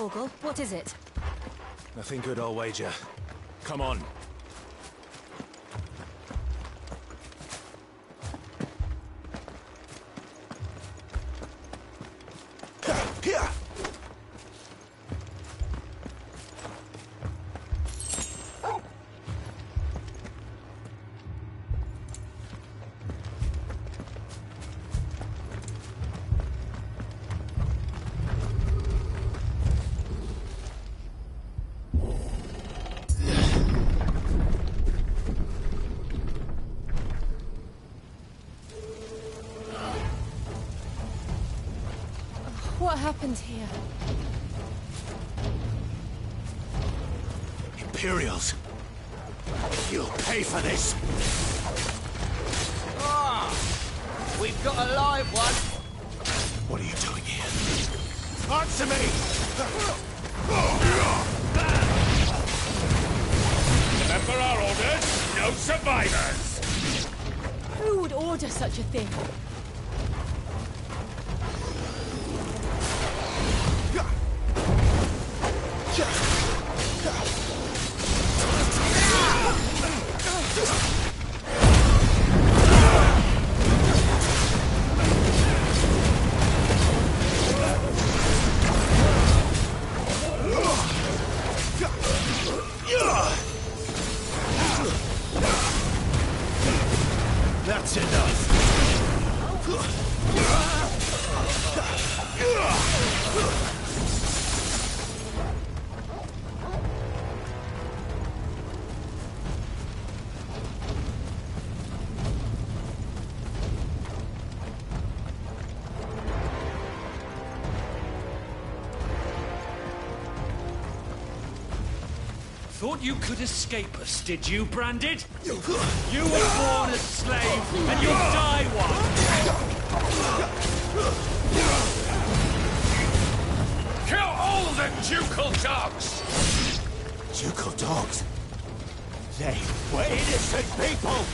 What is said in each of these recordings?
Torgal. What is it? Nothing good, I'll wager. Come on. Here! What happened here? Imperials! You'll pay for this! Ah! We've got a live one! What are you doing here? Answer me! Remember our orders? No survivors! Who would order such a thing? That's enough! Thought you could escape us, did you, Branded? You were born a slave, and you'll die one! Kill all the ducal dogs! Ducal dogs? They were innocent people!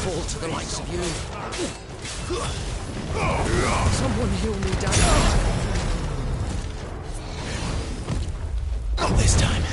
Fall to the likes of you. Someone heal me, Dad. Not this time.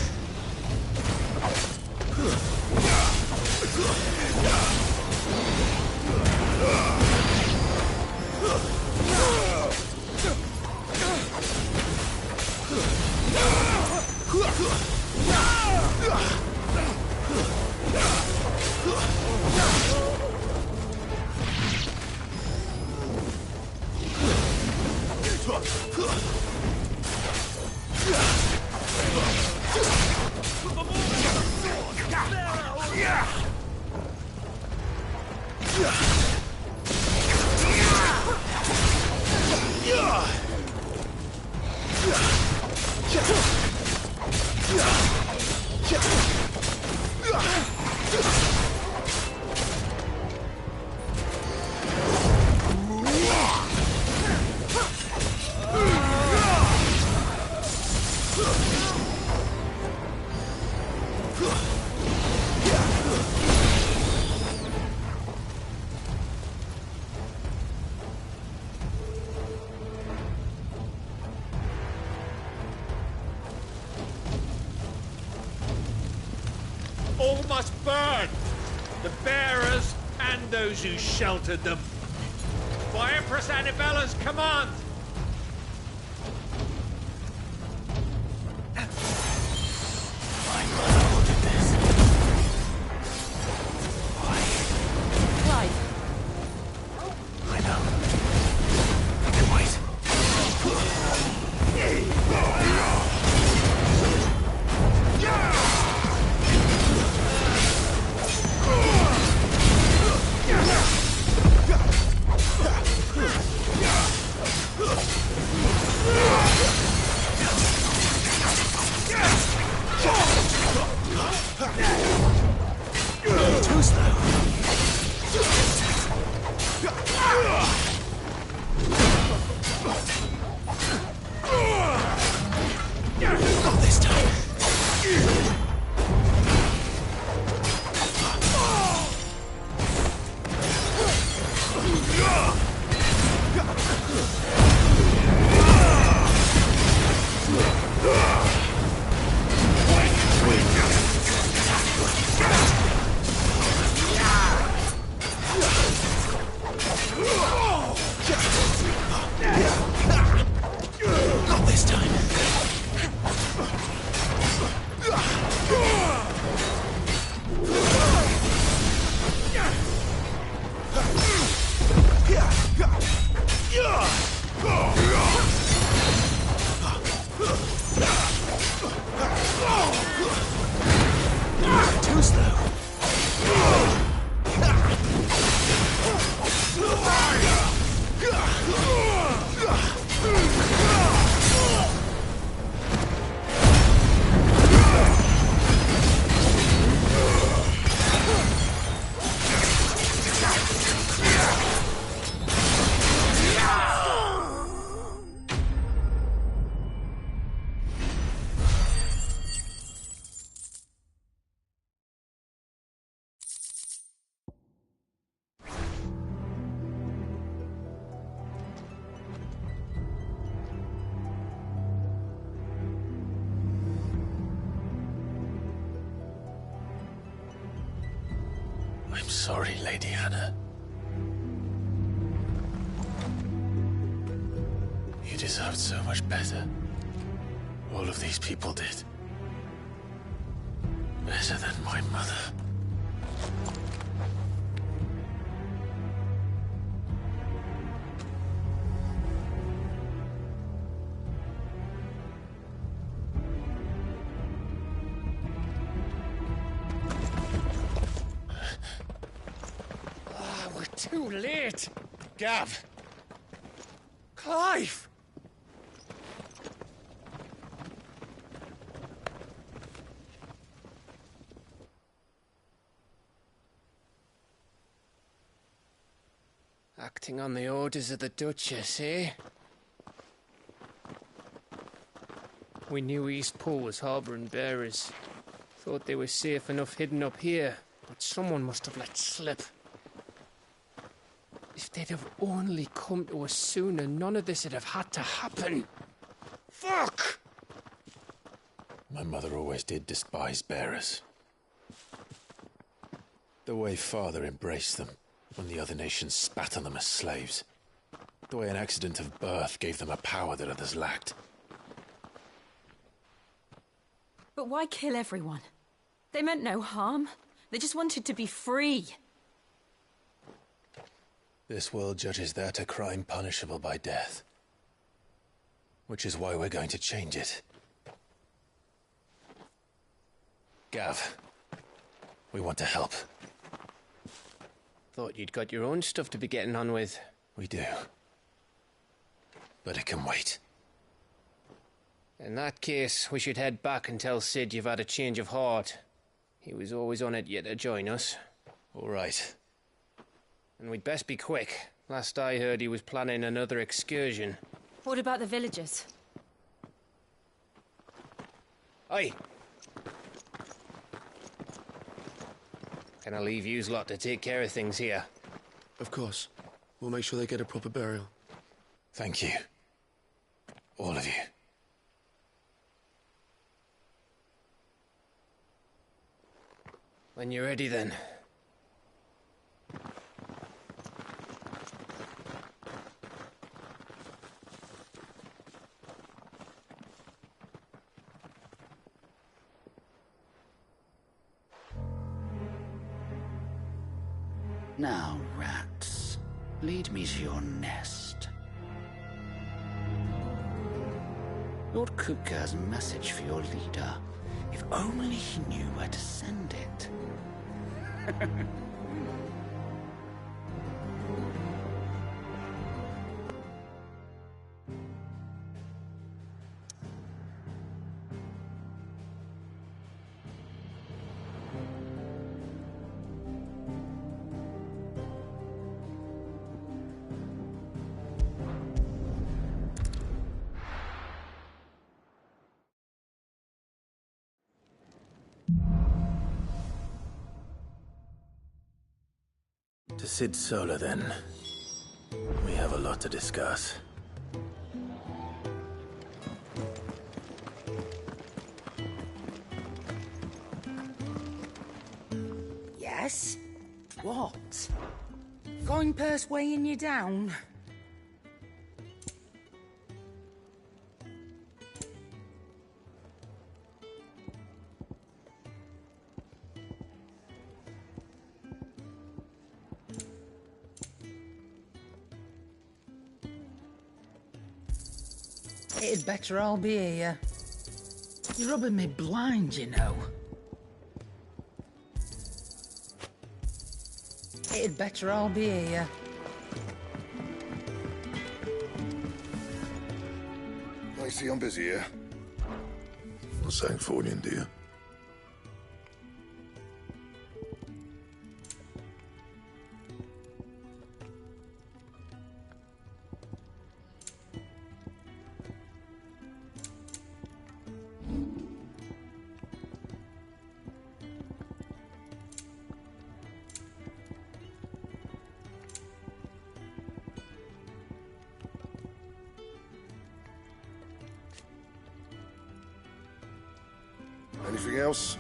All must burn! The bearers and those who sheltered them. By Empress Annibella's command! My mother ordered this. Why? Clive. I know. I can wait. I'm sorry, Lady Hannah. You deserved so much better. All of these people did. Better than my mother. We're too late. Gav! Clive! Acting on the orders of the Duchess, eh? We knew Eastpool was harbouring bearers. Thought they were safe enough hidden up here, but someone must have let slip. If they'd have only come to us sooner, none of this would have had to happen. Fuck! My mother always did despise bearers. The way Father embraced them when the other nations spat on them as slaves. The way an accident of birth gave them a power that others lacked. But why kill everyone? They meant no harm. They just wanted to be free. This world judges that a crime punishable by death. Which is why we're going to change it. Gav, we want to help. Thought you'd got your own stuff to be getting on with. We do. But it can wait. In that case, we should head back and tell Sid you've had a change of heart. He was always on it yet to join us. All right. And we'd best be quick. Last I heard, he was planning another excursion. What about the villagers? Aye. Can I leave yous lot to take care of things here? Of course. We'll make sure they get a proper burial. Thank you. All of you. When you're ready, then. Now, rats, lead me to your nest. Lord Kupka's message for your leader. If only he knew where to send it. To Sid Solar, then. We have a lot to discuss. Yes? What? Going purse weighing you down? It'd better all be here. You're rubbing me blind, you know. It'd better all be here. I see I'm busy here. Not saying for you, dear. Anything else?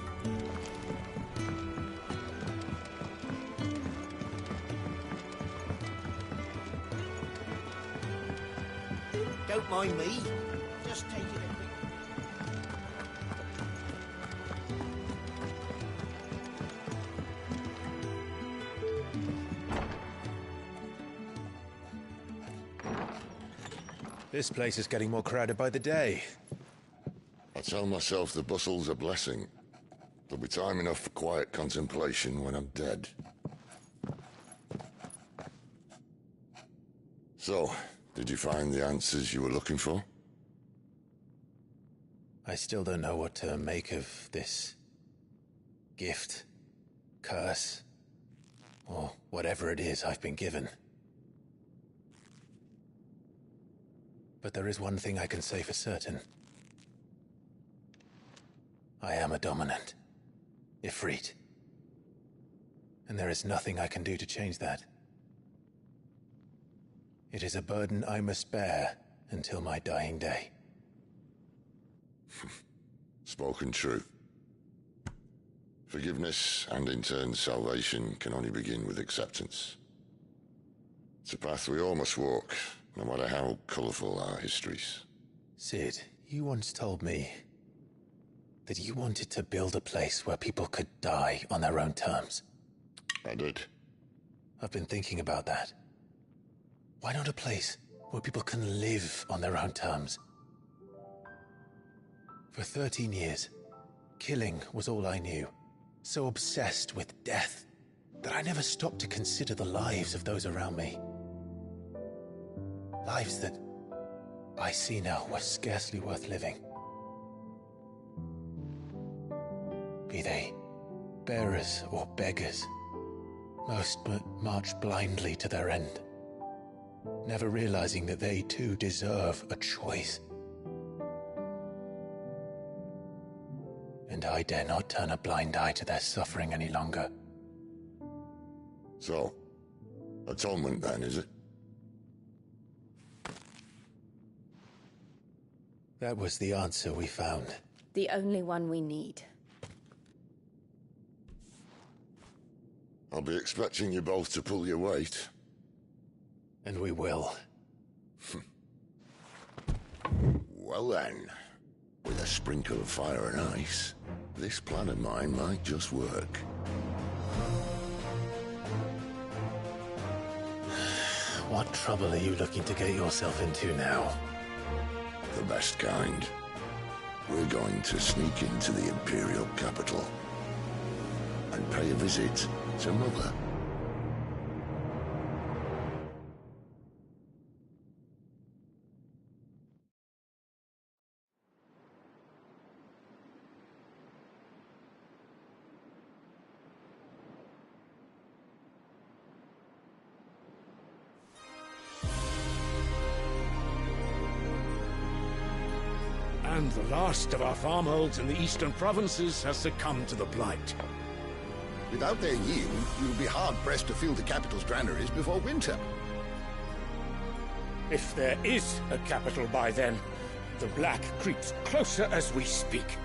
Don't mind me. Just taking a quick... This place is getting more crowded by the day. I tell myself the bustle's a blessing. There'll be time enough for quiet contemplation when I'm dead. So, did you find the answers you were looking for? I still don't know what to make of this gift, curse, or whatever it is I've been given. But there is one thing I can say for certain. I am a dominant, Ifrit. And there is nothing I can do to change that. It is a burden I must bear until my dying day. Spoken true. Forgiveness, and in turn salvation, can only begin with acceptance. It's a path we all must walk, no matter how colourful our histories. Sid, you once told me that you wanted to build a place where people could die on their own terms. I did. I've been thinking about that. Why not a place where people can live on their own terms? For 13 years, killing was all I knew. So obsessed with death that I never stopped to consider the lives of those around me. Lives that I see now were scarcely worth living. Be they bearers or beggars, most march blindly to their end, never realizing that they too deserve a choice. And I dare not turn a blind eye to their suffering any longer. So, atonement then, is it? That was the answer we found. The only one we need. I'll be expecting you both to pull your weight. And we will. Well then, with a sprinkle of fire and ice, this plan of mine might just work. What trouble are you looking to get yourself into now? The best kind. We're going to sneak into the Imperial capital and pay a visit to Mother. And the last of our farmholds in the eastern provinces has succumbed to the blight. Without their yield, we'll be hard-pressed to fill the capital's granaries before winter. If there is a capital by then, the black creeps closer as we speak.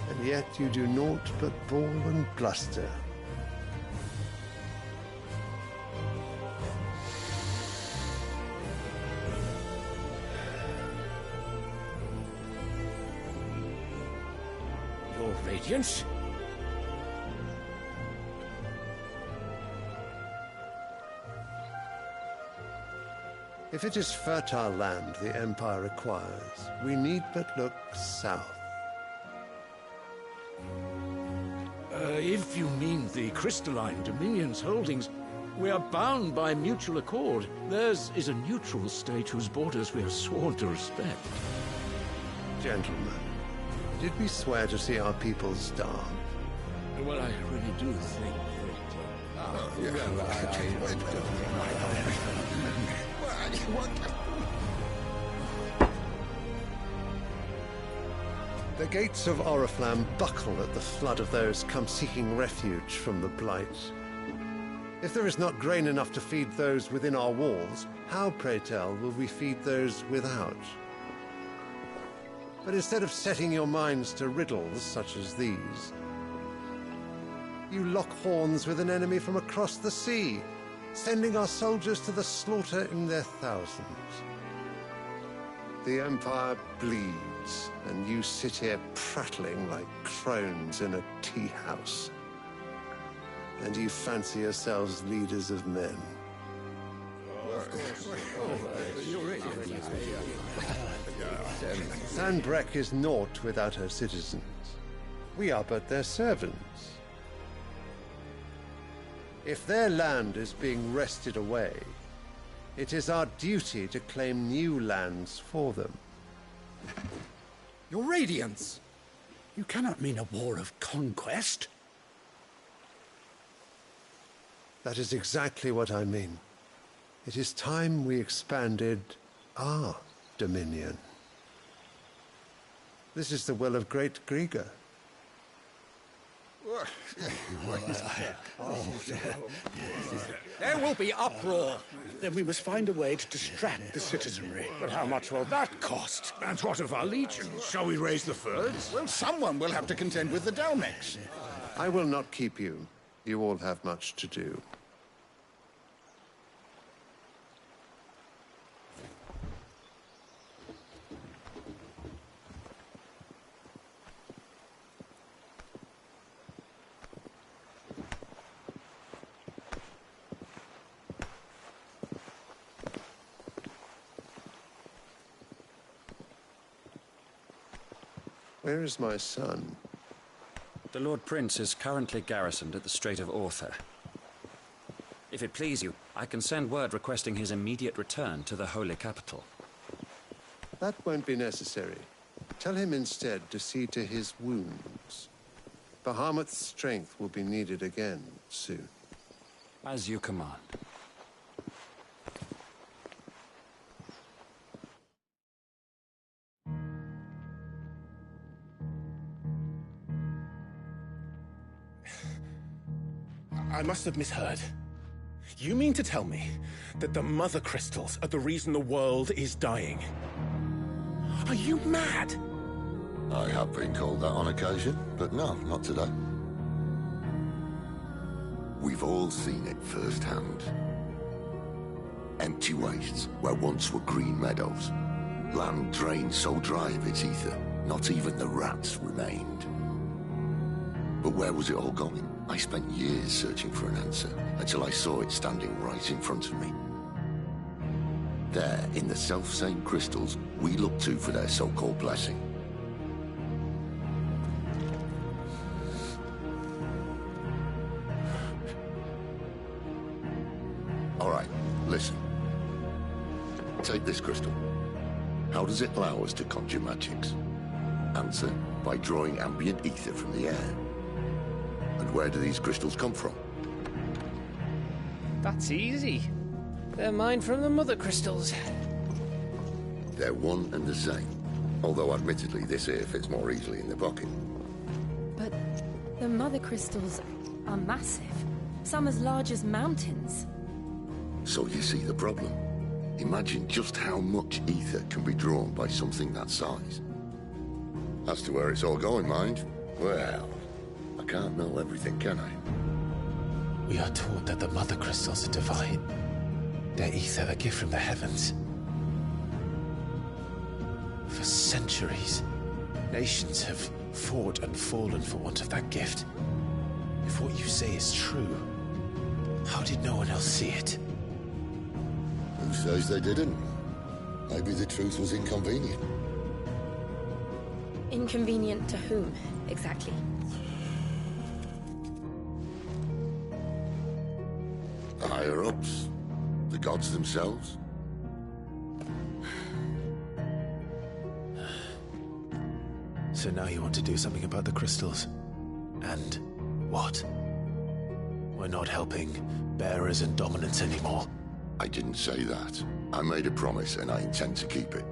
And yet you do naught but bawl and bluster. Your Radiance? If it is fertile land the Empire requires, we need but look south. If you mean the crystalline Dominion's holdings, we are bound by mutual accord. Theirs is a neutral state whose borders we have sworn to respect. Gentlemen, did we swear to see our people starve? Well, I really do think The gates of Oriflamme buckle at the flood of those come seeking refuge from the Blight. If there is not grain enough to feed those within our walls, how, pray tell, will we feed those without? But instead of setting your minds to riddles such as these, you lock horns with an enemy from across the sea, sending our soldiers to the slaughter in their thousands. The Empire bleeds, and you sit here prattling like crones in a tea house. And you fancy yourselves leaders of men. Sandbreck is naught without her citizens. We are but their servants. If their land is being wrested away, it is our duty to claim new lands for them. Your Radiance! You cannot mean a war of conquest. That is exactly what I mean. It is time we expanded our dominion. This is the will of great Grieger. There will be uproar. Then we must find a way to distract the citizenry. But how much will that cost? And what of our legions? Shall we raise the furs? Well, someone will have to contend with the Dalmex. I will not keep you. You all have much to do. Where is my son? The Lord Prince is currently garrisoned at the Strait of Arthur. If it please you, I can send word requesting his immediate return to the Holy Capital. That won't be necessary. Tell him instead to see to his wounds. Bahamut's strength will be needed again soon. As you command. I must have misheard. You mean to tell me that the Mother Crystals are the reason the world is dying? Are you mad? I have been called that on occasion, but no, not today. We've all seen it firsthand. Empty wastes where once were green meadows. Land drained so dry of its ether, not even the rats remained. But where was it all going? I spent years searching for an answer, until I saw it standing right in front of me. There, in the self-same crystals we look to for their so-called blessing. All right, listen. Take this crystal. How does it allow us to conjure magics? Answer, by drawing ambient ether from the air. And where do these crystals come from? That's easy. They're mined from the Mother Crystals. They're one and the same. Although admittedly this here fits more easily in the pocket. But the Mother Crystals are massive. Some as large as mountains. So you see the problem. Imagine just how much ether can be drawn by something that size. As to where it's all going, mind? Well, I can't know everything, can I? We are taught that the Mother Crystals are divine. Their ether a gift from the heavens. For centuries, nations have fought and fallen for want of that gift. If what you say is true, how did no one else see it? Who says they didn't? Maybe the truth was inconvenient. Inconvenient to whom, exactly? The higher-ups? The gods themselves? So now you want to do something about the crystals? And what? We're not helping bearers and dominants anymore. I didn't say that. I made a promise and I intend to keep it.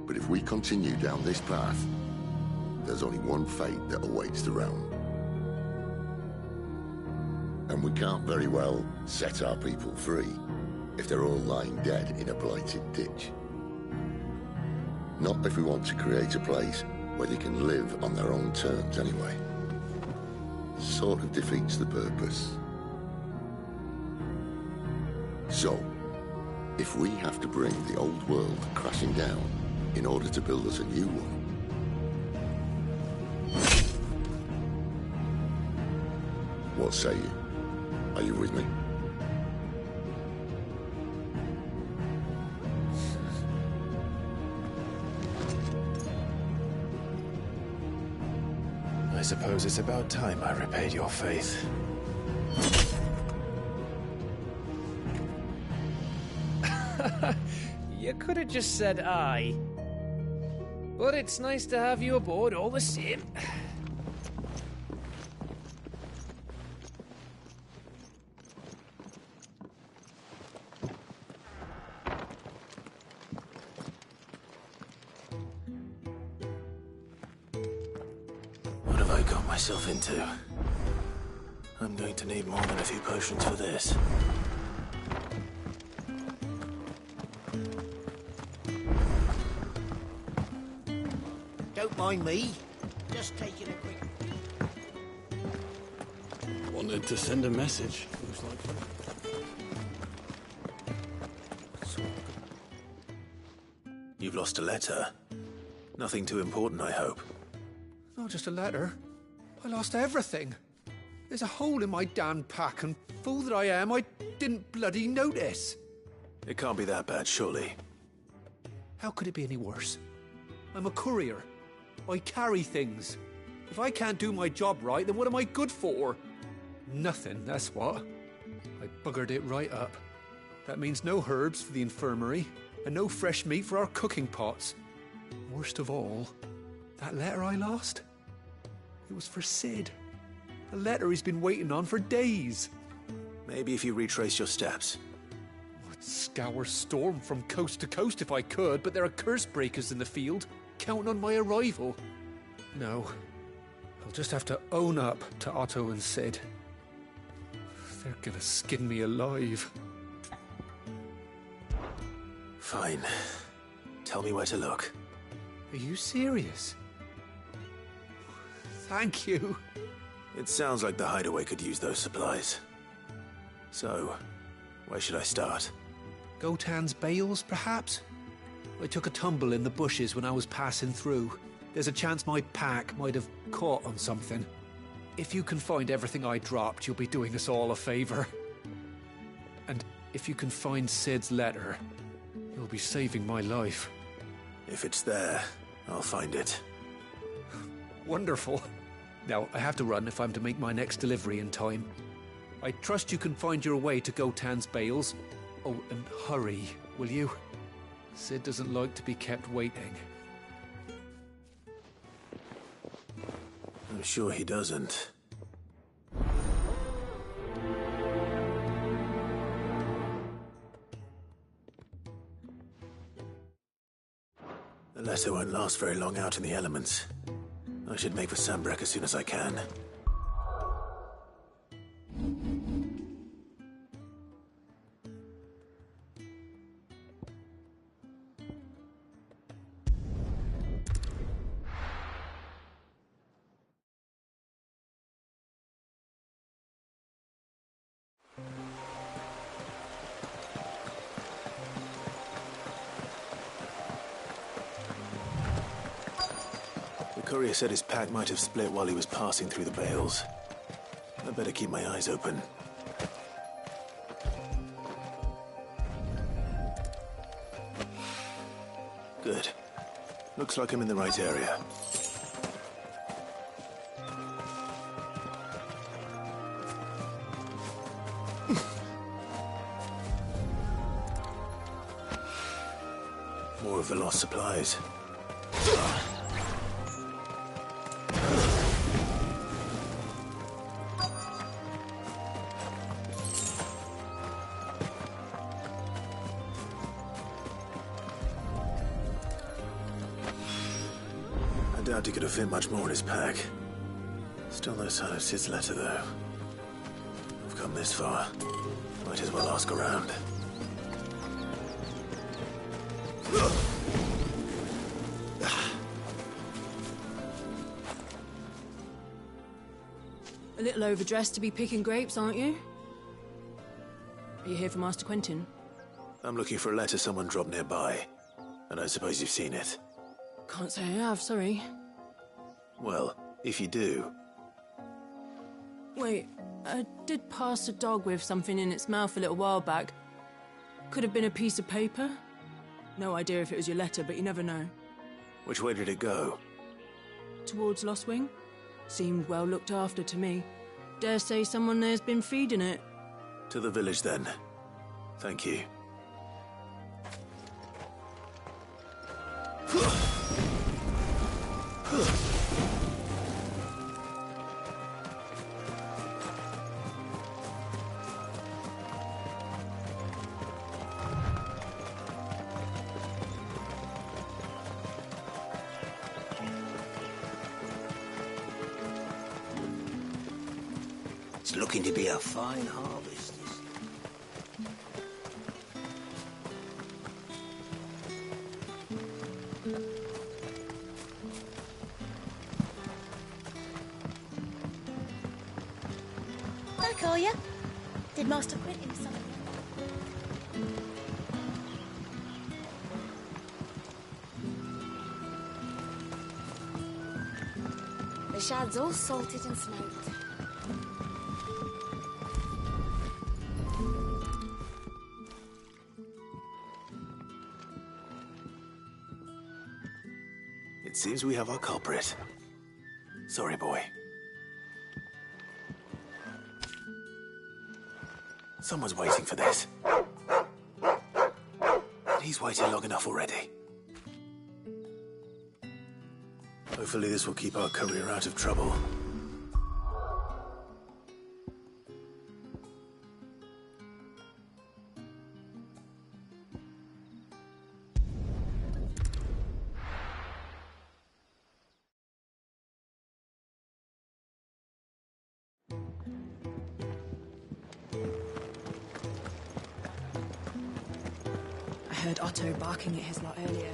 But if we continue down this path, there's only one fate that awaits the realm. And we can't very well set our people free if they're all lying dead in a blighted ditch. Not if we want to create a place where they can live on their own terms anyway. Sort of defeats the purpose. So, if we have to bring the old world crashing down in order to build us a new one. What say you? Are you with me? I suppose it's about time I repaid your faith. You could have just said aye. But it's nice to have you aboard all the same. What have I got myself into? I'm going to need more than a few potions for this. Don't mind me. Just taking a quick... Wanted to send a message, looks like. You've lost a letter. Nothing too important, I hope. Not just a letter. I lost everything. There's a hole in my damn pack, and fool that I am, I didn't bloody notice. It can't be that bad, surely. How could it be any worse? I'm a courier. I carry things. If I can't do my job right, then what am I good for? Nothing, that's what. I buggered it right up. That means no herbs for the infirmary, and no fresh meat for our cooking pots. Worst of all, that letter I lost? It was for Sid. A letter he's been waiting on for days. Maybe if you retrace your steps. I'd scour Storm from coast to coast if I could, but there are curse breakers in the field, counting on my arrival. No, I'll just have to own up to Otto and Sid. They're gonna skin me alive. Fine. Tell me where to look. Are you serious? Thank you. It sounds like the hideaway could use those supplies. So, where should I start? Gotan's bales, perhaps? I took a tumble in the bushes when I was passing through. There's a chance my pack might have caught on something. If you can find everything I dropped, you'll be doing us all a favor. And if you can find Sid's letter, you'll be saving my life. If it's there, I'll find it. Wonderful. Now, I have to run if I'm to make my next delivery in time. I trust you can find your way to Gotan's bales. Oh, and hurry, will you? Sid doesn't like to be kept waiting. I'm sure he doesn't. The letter won't last very long out in the elements. I should make for Sambrek as soon as I can. The courier said his pack might have split while he was passing through the bales. I'd better keep my eyes open. Good. Looks like I'm in the right area. More of the lost supplies. I doubt he could have fit much more in his pack. Still no sign of Sid's letter, though. I've come this far. Might as well ask around. A little overdressed to be picking grapes, aren't you? Are you here for Master Quentin? I'm looking for a letter someone dropped nearby. And I suppose you've seen it? Can't say I have, sorry. Well, if you do... Wait, I did pass a dog with something in its mouth a little while back. Could have been a piece of paper. No idea if it was your letter, but you never know. Which way did it go? Towards Lost Wing. Seemed well looked after to me. Dare say someone there's been feeding it. To the village, then. Thank you. It's looking to be a fine harvest. I call you. Did Master Quint him something? The shad's all salted and smoked. It seems we have our culprit. Sorry, boy. Someone's waiting for this. He's waited long enough already. Hopefully this will keep our courier out of trouble. I heard Otto barking at his lot earlier.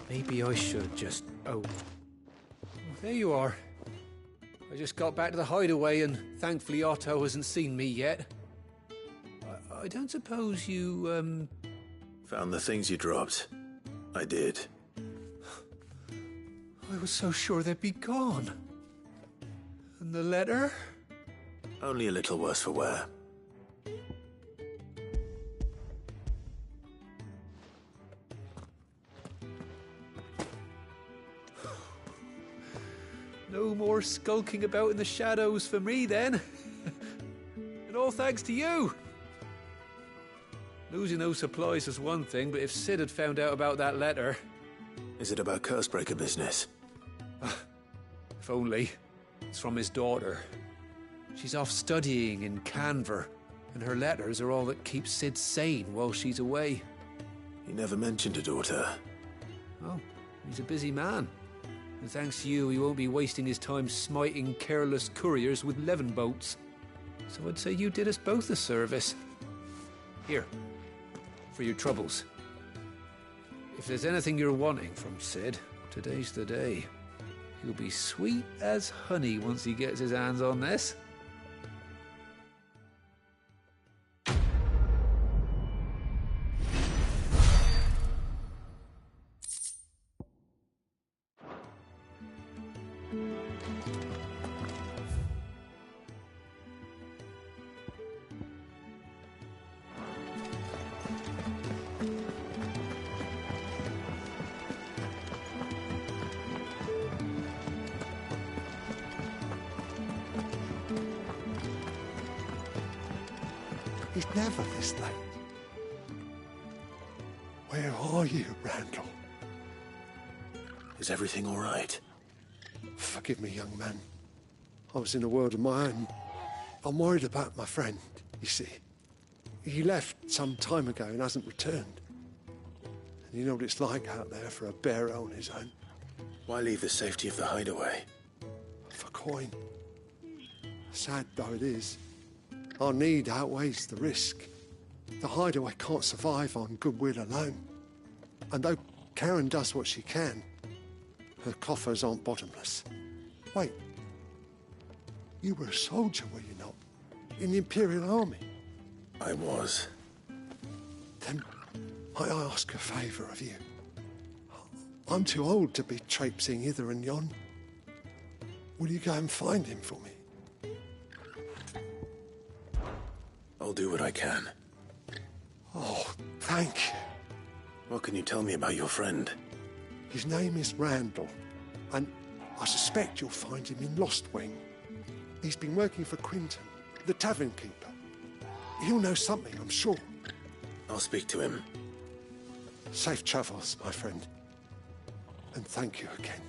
Maybe I should just... Oh. There you are. I just got back to the hideaway and thankfully Otto hasn't seen me yet. I don't suppose you, Found the things you dropped. I did. I was so sure they'd be gone. And the letter? Only a little worse for wear. No more skulking about in the shadows for me, then. And all thanks to you. Losing those supplies was one thing, but if Sid had found out about that letter... Is it about Cursebreaker business? If only. It's from his daughter. She's off studying in Canver, and her letters are all that keeps Sid sane while she's away. He never mentioned a daughter. Oh, he's a busy man. And thanks to you, he won't be wasting his time smiting careless couriers with levin boats. So I'd say you did us both a service. Here, for your troubles. If there's anything you're wanting from Sid, today's the day. He'll be sweet as honey once he gets his hands on this. It's never this late. Where are you, Randall? Is everything all right? Forgive me, young man. I was in a world of my own. I'm worried about my friend, you see. He left some time ago and hasn't returned. And you know what it's like out there for a bearer on his own. Why leave the safety of the hideaway? For coin. Sad though it is, our need outweighs the risk. The hideaway can't survive on goodwill alone. And though Karen does what she can, her coffers aren't bottomless. Wait. You were a soldier, were you not? in the Imperial Army? I was. Then might I ask a favour of you? I'm too old to be traipsing hither and yon. Will you go and find him for me? I'll do what I can. Oh, thank you. What can you tell me about your friend? His name is Randall, and I suspect you'll find him in Lost Wing. He's been working for Quinton, the tavern keeper. He'll know something, I'm sure. I'll speak to him. Safe travels, my friend. And thank you again.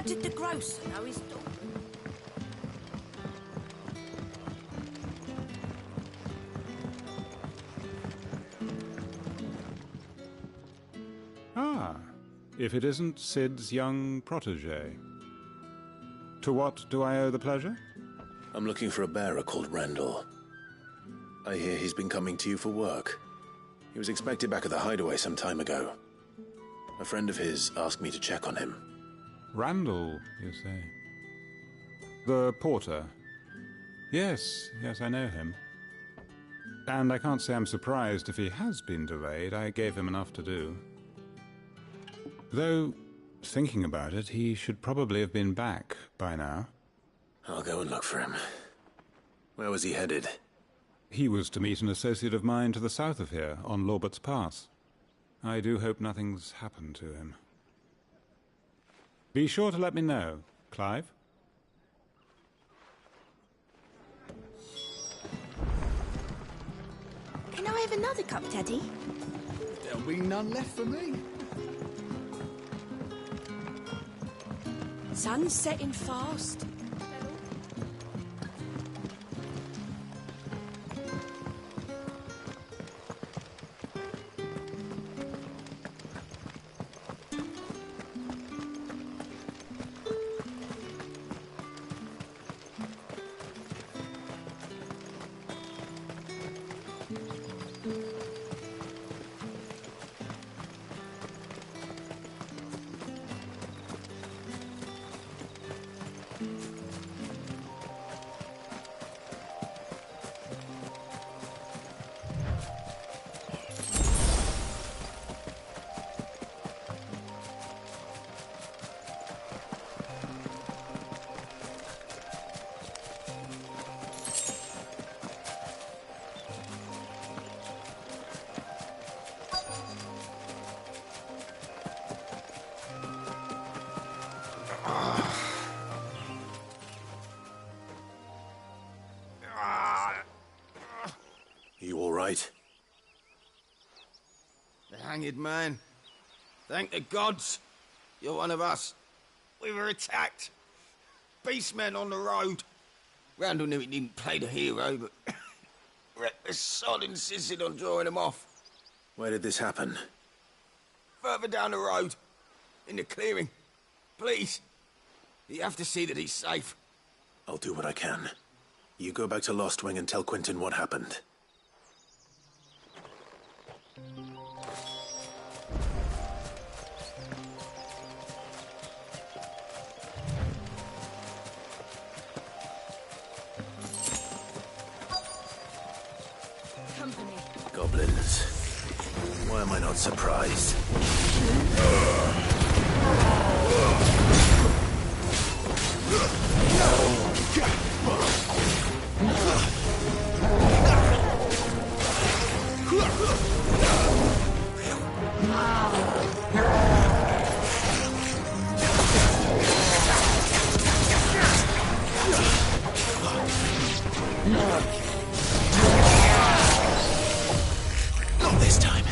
Did the grocer know his daughter? Ah, if it isn't Sid's young protege. To what do I owe the pleasure? I'm looking for a bearer called Randall. I hear he's been coming to you for work. He was expected back at the hideaway some time ago. A friend of his asked me to check on him. Randall, you say? The porter? Yes, I know him. And I can't say I'm surprised if he has been delayed. I gave him enough to do. Though, thinking about it, he should probably have been back by now. I'll go and look for him. Where was he headed? He was to meet an associate of mine to the south of here, on Lorbert's Pass. I do hope nothing's happened to him. Be sure to let me know, Clive. Can I have another cup, Teddy? There'll be none left for me. Sun's setting fast. You all right? The hanged man. Thank the gods. You're one of us. We were attacked. Beastmen on the road. Randall knew he didn't play the hero, but reckless sod insisted on drawing him off. Where did this happen? Further down the road. In the clearing. Please. You have to see that he's safe. I'll do what I can. You go back to Lost Wing and tell Quinton what happened. Company. Goblins. Why am I not surprised? Not this time.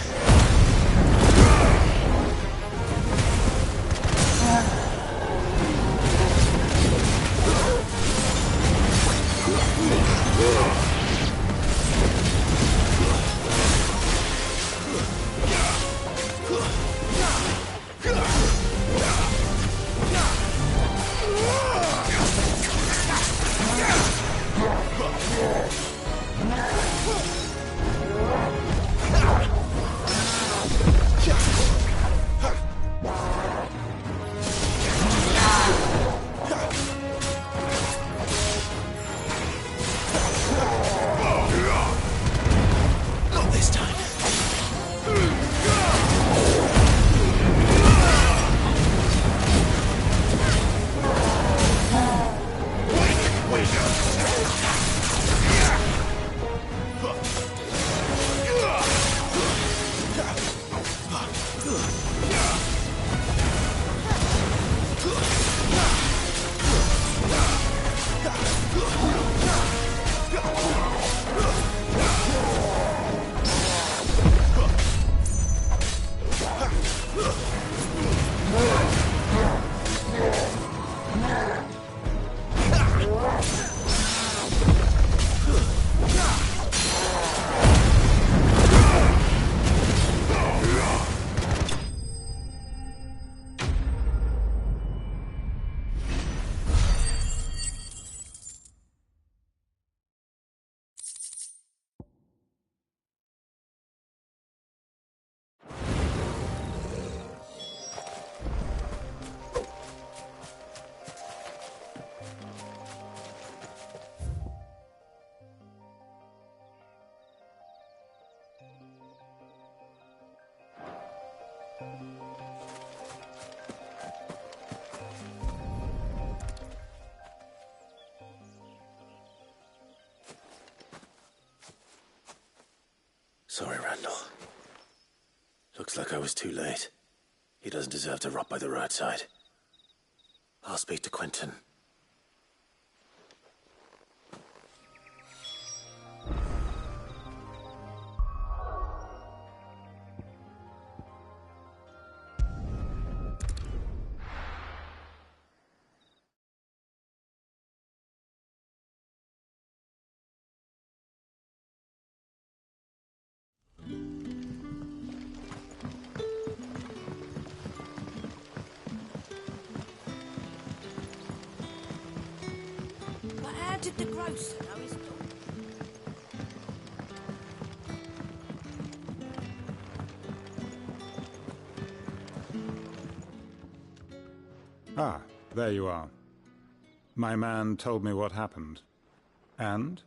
Sorry, Randall. Looks like I was too late. He doesn't deserve to rot by the roadside. I'll speak to Quentin. But how did the grocer know his dog? Ah, there you are. My man told me what happened. And?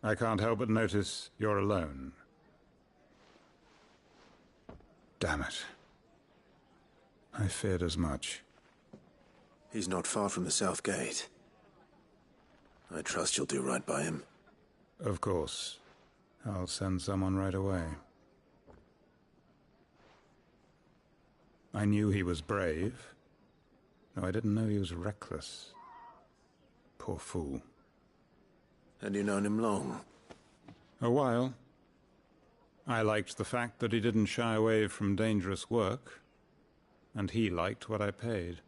I can't help but notice you're alone. Damn it. I feared as much. He's not far from the South Gate. I trust you'll do right by him. Of course. I'll send someone right away. I knew he was brave. No, I didn't know he was reckless. Poor fool. Had you known him long? A while. I liked the fact that he didn't shy away from dangerous work, and he liked what I paid.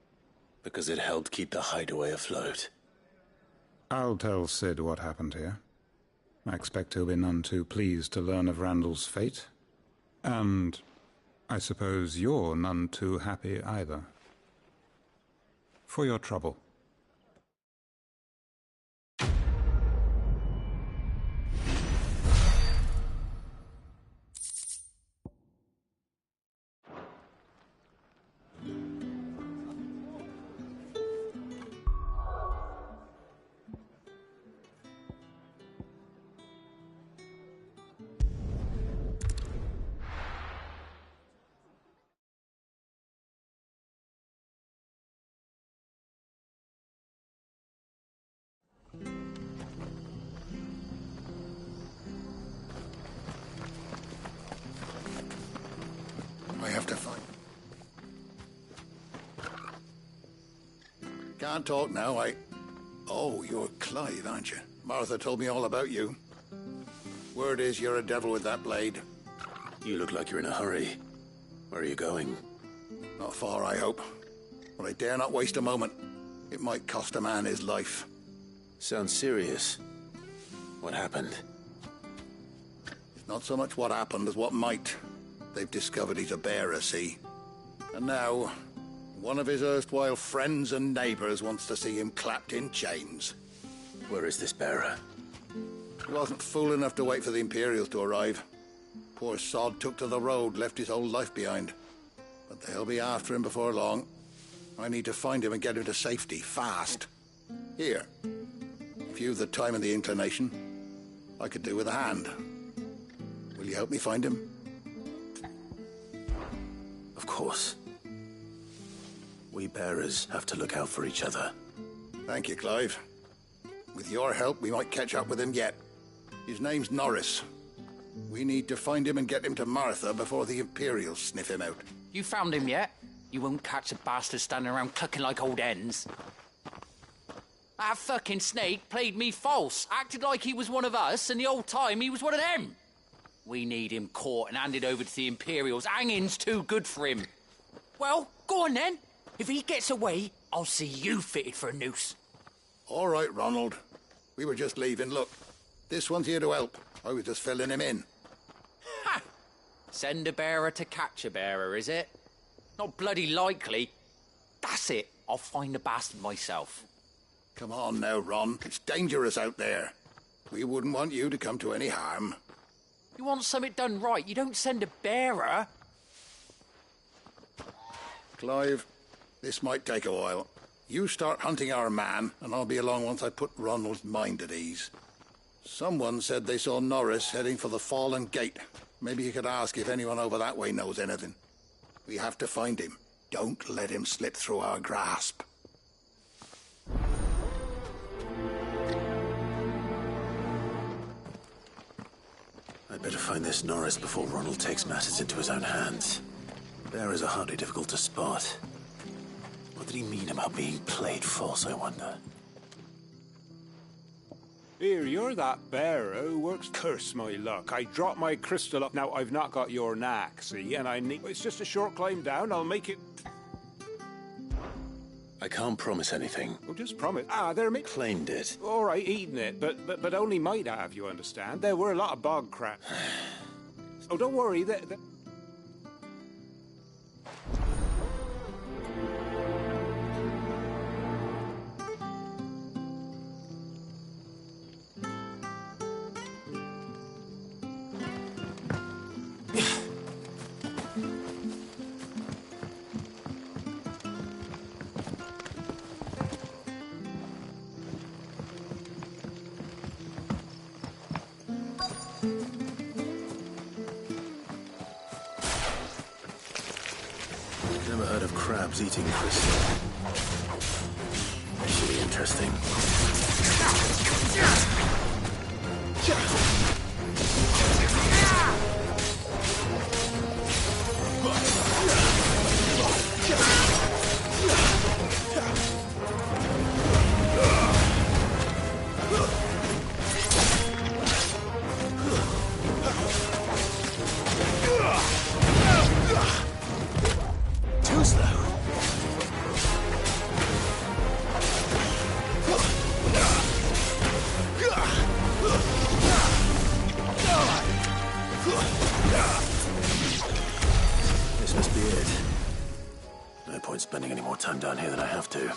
Because it helped keep the hideaway afloat. I'll tell Sid what happened here. I expect he'll be none too pleased to learn of Randall's fate. And I suppose you're none too happy either. For your trouble. I have to find... Can't talk now, Oh, you're Clive, aren't you? Martha told me all about you. Word is you're a devil with that blade. You look like you're in a hurry. Where are you going? Not far, I hope. But I dare not waste a moment. It might cost a man his life. Sounds serious. What happened? It's not so much what happened as what might. They've discovered he's a bearer, see? And now, one of his erstwhile friends and neighbors wants to see him clapped in chains. Where is this bearer? He wasn't fool enough to wait for the Imperials to arrive. Poor sod took to the road, left his whole life behind. But they'll be after him before long. I need to find him and get him to safety, fast. Here. If you've the time and the inclination, I could do with a hand. Will you help me find him? Of course. We bearers have to look out for each other. Thank you, Clive. With your help, we might catch up with him yet. His name's Norris. We need to find him and get him to Martha before the Imperials sniff him out. You found him yet? You won't catch a bastard standing around clucking like old hens. That fucking snake played me false, acted like he was one of us, and the whole time he was one of them. We need him caught and handed over to the Imperials. Hanging's too good for him. Well, go on then. If he gets away, I'll see you fitted for a noose. All right, Ronald. We were just leaving. Look, this one's here to help. I was just filling him in. Ha! Send a bearer to catch a bearer, is it? Not bloody likely. That's it. I'll find the bastard myself. Come on now, Ron. It's dangerous out there. We wouldn't want you to come to any harm. You want something done right, you don't send a bearer. Clive, this might take a while. You start hunting our man, and I'll be along once I put Ronald's mind at ease. Someone said they saw Norris heading for the Fallen Gate. Maybe you could ask if anyone over that way knows anything. We have to find him. Don't let him slip through our grasp. I'd better find this Norris before Ronald takes matters into his own hands. Bearers are hardly difficult to spot. What did he mean about being played false, I wonder? Here, you're that bearer who works. Curse my luck. I dropped my crystal up. Now, I've not got your knack, see? And I need... It's just a short climb down. I'll make it... I can't promise anything. Oh, just promise. Ah, they're claimed it. All right, eating it, but only might have, you understand? There were a lot of bog crap. Oh, don't worry. Never heard of crabs eating crystal. Should be interesting. Too slow. This must be it. No point spending any more time down here than I have to.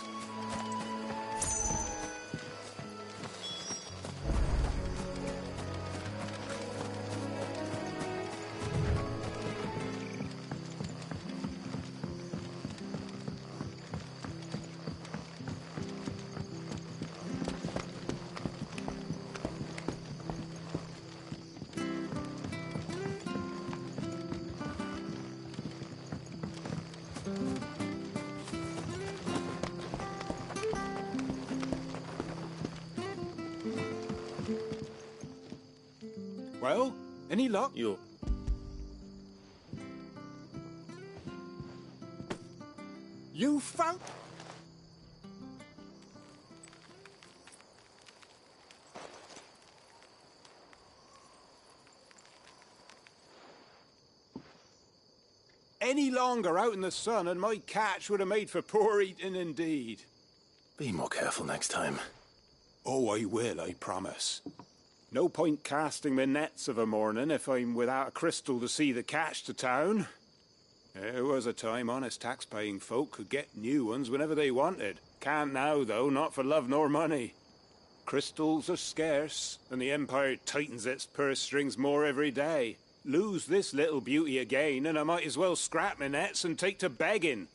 Well, any luck? You found... Any longer out in the sun and my catch would have made for poor eating indeed. Be more careful next time. Oh, I will, I promise. No point casting my nets of a morning if I'm without a crystal to see the catch to town. There was a time honest tax-paying folk could get new ones whenever they wanted. Can't now, though, not for love nor money. Crystals are scarce, and the Empire tightens its purse strings more every day. Lose this little beauty again, and I might as well scrap my nets and take to begging.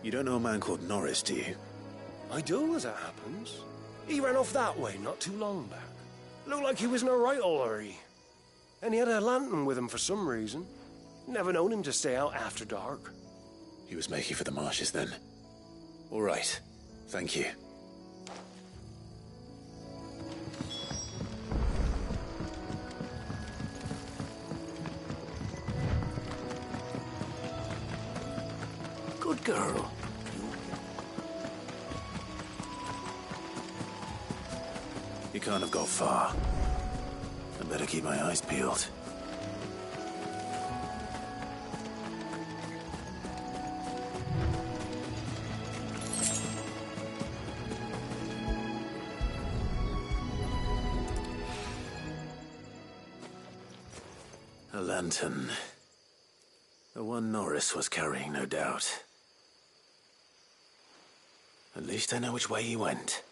You don't know a man called Norris, do you? I do, as it happens. He ran off that way not too long back. Looked like he was in a right old hurry. And he had a lantern with him for some reason. Never known him to stay out after dark. He was making for the marshes then. All right. Thank you. Good girl. You can't have got far. I'd better keep my eyes peeled. A lantern. The one Norris was carrying, no doubt. At least I know which way he went.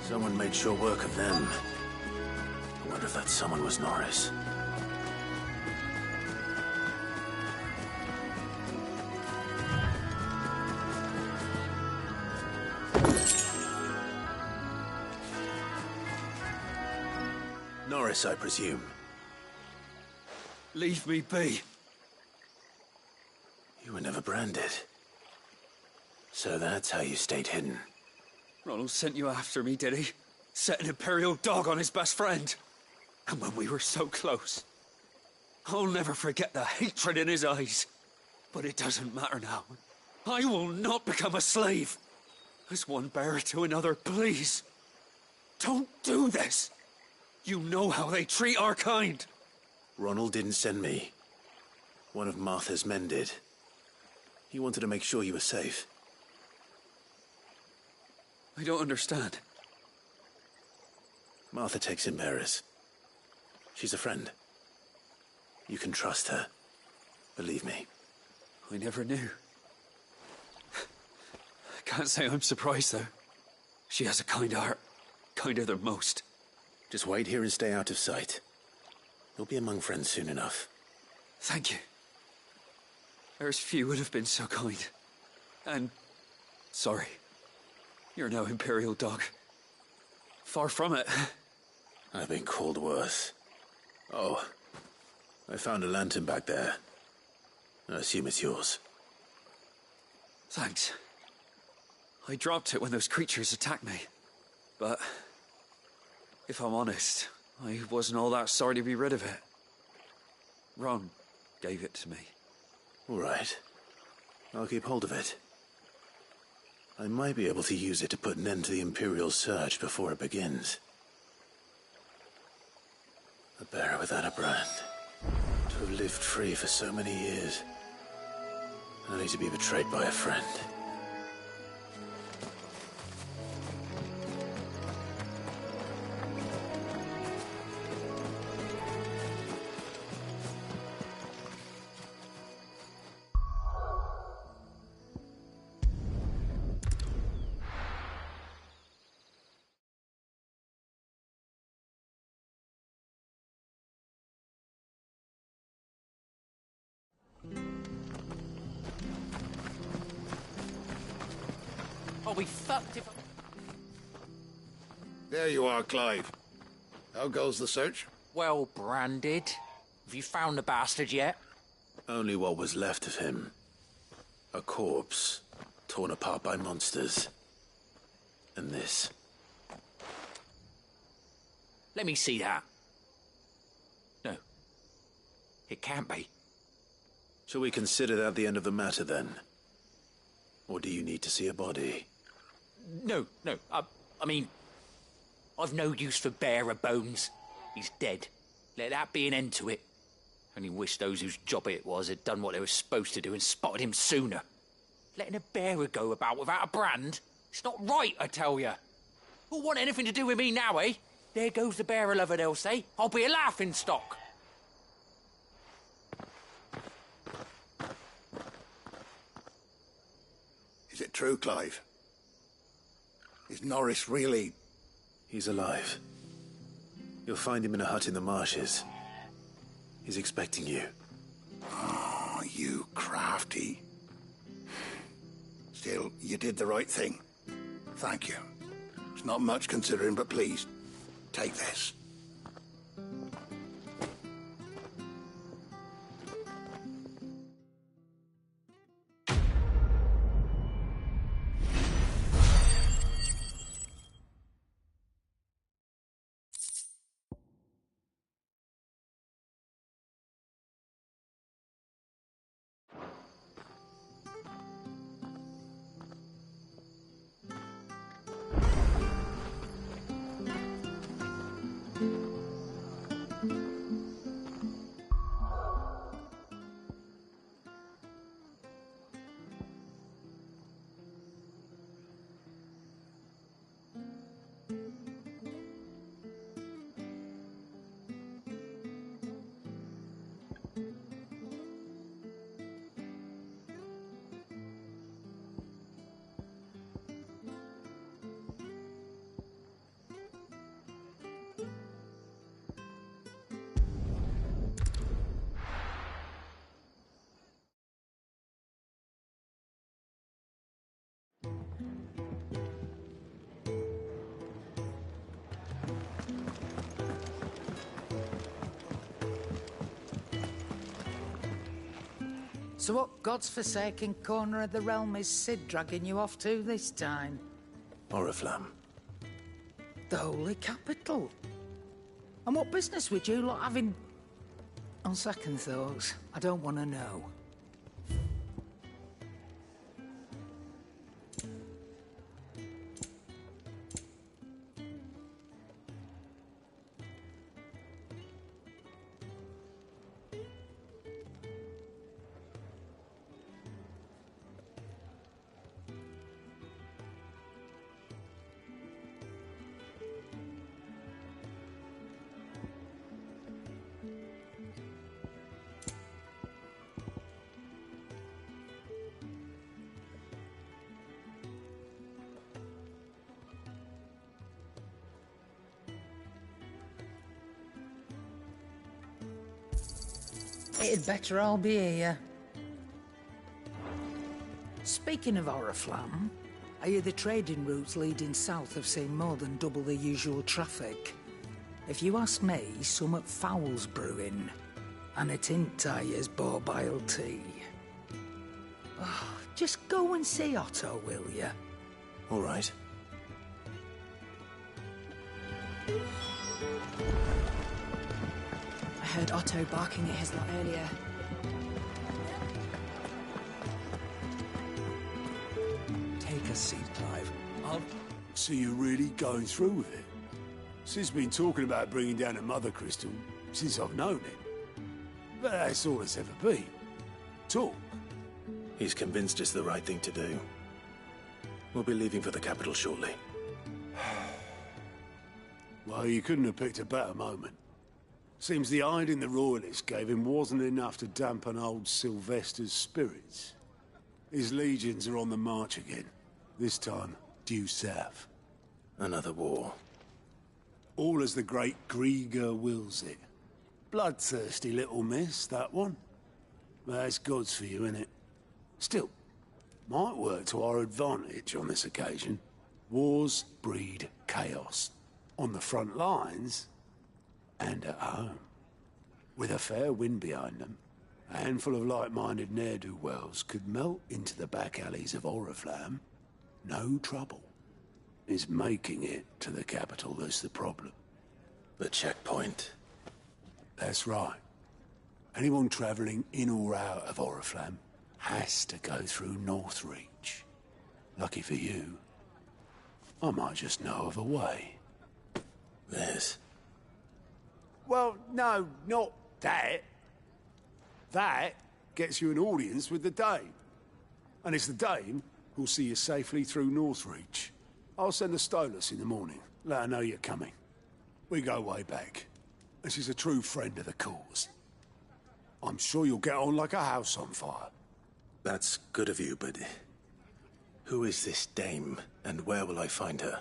Someone made sure work of them. I wonder if that someone was Norris. Norris, I presume. Leave me be. You were never branded. So that's how you stayed hidden. Ronald sent you after me, did he? Set an Imperial dog on his best friend. And when we were so close. I'll never forget the hatred in his eyes. But it doesn't matter now. I will not become a slave. As one bearer to another, please. Don't do this. You know how they treat our kind. Ronald didn't send me. One of Martha's men did. He wanted to make sure you were safe. I don't understand. Martha takes in bearers. She's a friend. You can trust her. Believe me. I never knew. I can't say I'm surprised, though. She has a kind heart. Kinder than most. Just wait here and stay out of sight. You'll be among friends soon enough. Thank you. There's few would have been so kind. And... sorry. You're no Imperial dog. Far from it. I've been called worse. Oh, I found a lantern back there. I assume it's yours. Thanks. I dropped it when those creatures attacked me. But... if I'm honest, I wasn't all that sorry to be rid of it. Ron gave it to me. All right. I'll keep hold of it. I might be able to use it to put an end to the Imperial search before it begins. A bearer without a brand. To have lived free for so many years. Only to be betrayed by a friend. I'll be fucked if I... There you are, Clive. How goes the search? Well branded. Have you found the bastard yet? Only what was left of him. A corpse, torn apart by monsters. And this. Let me see that. No. It can't be. Shall we consider that the end of the matter, then? Or do you need to see a body? No. I mean... I've no use for bearer bones. He's dead. Let that be an end to it. Only wish those whose job it was had done what they were supposed to do and spotted him sooner. Letting a bearer go about without a brand? It's not right, I tell you. Who'll want anything to do with me now, eh? There goes the bearer lover, they'll say. I'll be a laughing stock. Is it true, Clive? Is Norris really... He's alive. You'll find him in a hut in the marshes. He's expecting you. Oh, you crafty. Still, you did the right thing. Thank you. It's not much considering, but please, take this. So what god's-forsaken corner of the realm is Sid dragging you off to this time? Oriflamme. The Holy Capital. And what business would you lot having... On second thoughts, I don't want to know. It'd better all be here. Speaking of Oriflamme, I hear the trading routes leading south have seen more than double the usual traffic. If you ask me, summat foul's brewing. And it ain't Tyre's borbile tea. Oh, just go and see Otto, will ya? All right. I heard Otto barking at his lot earlier. Take a seat, Clive. So you're really going through with it? Sid's been talking about bringing down a mother crystal since I've known him. But that's all it's ever been. Talk. He's convinced it's the right thing to do. We'll be leaving for the capital shortly. Well, you couldn't have picked a better moment. Seems the hiding the Royalists gave him wasn't enough to dampen old Sylvester's spirits. His legions are on the march again. This time, due south. Another war. All as the great Grieger wills it. Bloodthirsty little miss, that one. But that's God's for you, innit? Still, might work to our advantage on this occasion. Wars breed chaos. On the front lines, and at home. With a fair wind behind them, a handful of like-minded ne'er-do-wells could melt into the back alleys of Oriflamme. No trouble. It's making it to the capital that's the problem. The checkpoint. That's right. Anyone travelling in or out of Oriflamme has to go through Northreach. Lucky for you, I might just know of a way. This? Well, no, not that. That gets you an audience with the Dame. And it's the Dame who'll see you safely through Northreach. I'll send the Stolas in the morning. Let her know you're coming. We go way back. And she's a true friend of the cause. I'm sure you'll get on like a house on fire. That's good of you, but... who is this Dame, and where will I find her?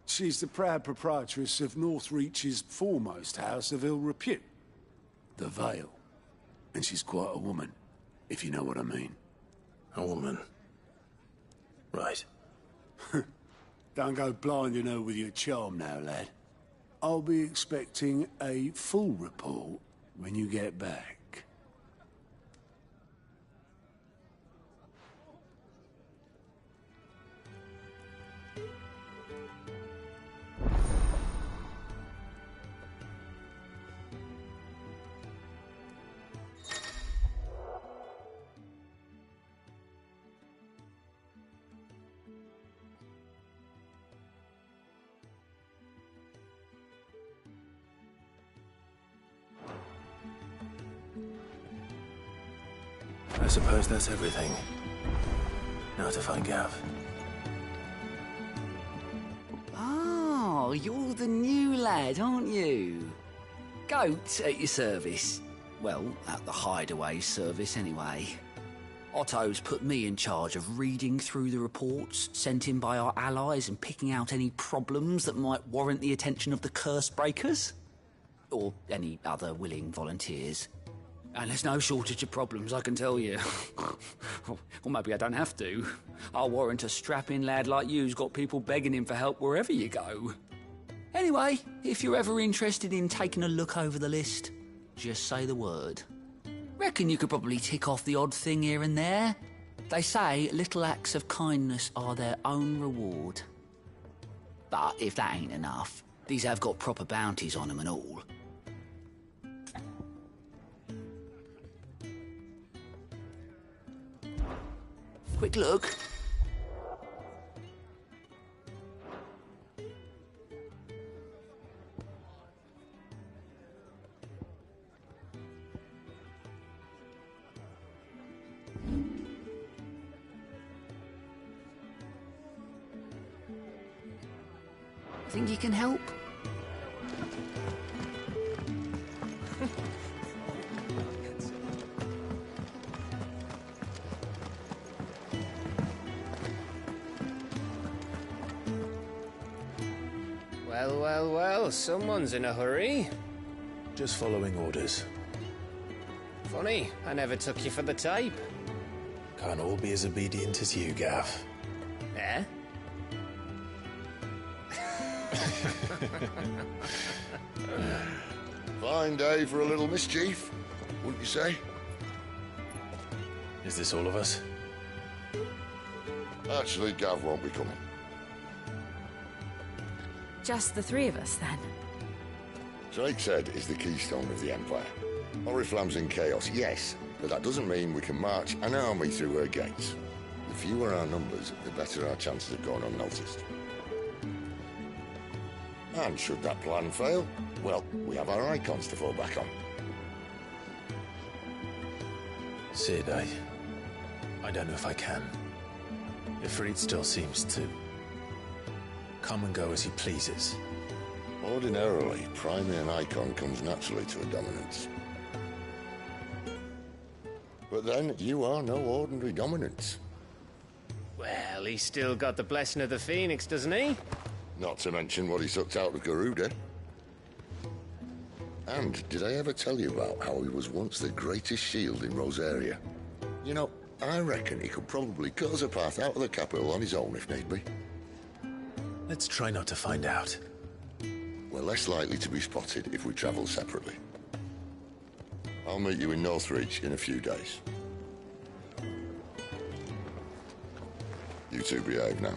She's the proud proprietress of Northreach's foremost house of ill repute, the Vale. And she's quite a woman, if you know what I mean. A woman? Right. Don't go blinding her with your charm now, lad. I'll be expecting a full report when you get back. I suppose that's everything. Now to find Gav. Oh, you're the new lad, aren't you? Goat at your service. Well, at the hideaway service anyway. Otto's put me in charge of reading through the reports sent in by our allies and picking out any problems that might warrant the attention of the curse breakers. Or any other willing volunteers. And there's no shortage of problems, I can tell you. Or maybe I don't have to. I'll warrant a strapping lad like you's got people begging him for help wherever you go. Anyway, if you're ever interested in taking a look over the list, just say the word. Reckon you could probably tick off the odd thing here and there. They say little acts of kindness are their own reward. But if that ain't enough, these have got proper bounties on them and all. Quick look. Think you can help? Well, someone's in a hurry. Just following orders. Funny, I never took you for the type. Can't all be as obedient as you, Gav. Eh? Fine day for a little mischief, wouldn't you say? Is this all of us? Actually, Gav won't be coming. Just the three of us, then? Drake's Head is the keystone of the Empire. Oriflamme's in chaos, yes, but that doesn't mean we can march an army through her gates. The fewer our numbers, the better our chances of going unnoticed. And should that plan fail, well, we have our icons to fall back on. Sid, I don't know if I can. Ifrit still seems to come and go as he pleases. Ordinarily, priming an icon comes naturally to a dominance. But then, you are no ordinary dominance. Well, he's still got the blessing of the Phoenix, doesn't he? Not to mention what he sucked out of Garuda. And did I ever tell you about how he was once the greatest shield in Rosaria? You know, I reckon he could probably cut us a path out of the capital on his own if need be. Let's try not to find out. We're less likely to be spotted if we travel separately. I'll meet you in Northreach in a few days. You two behave now.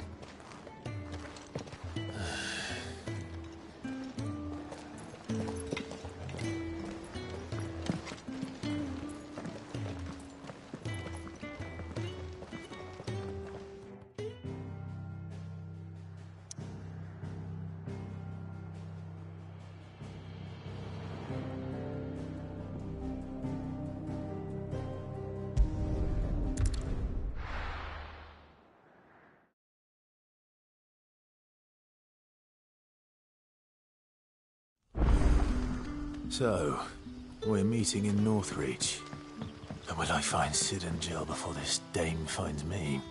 So, we're meeting in Northreach. And will I find Sid and Jill before this dame finds me?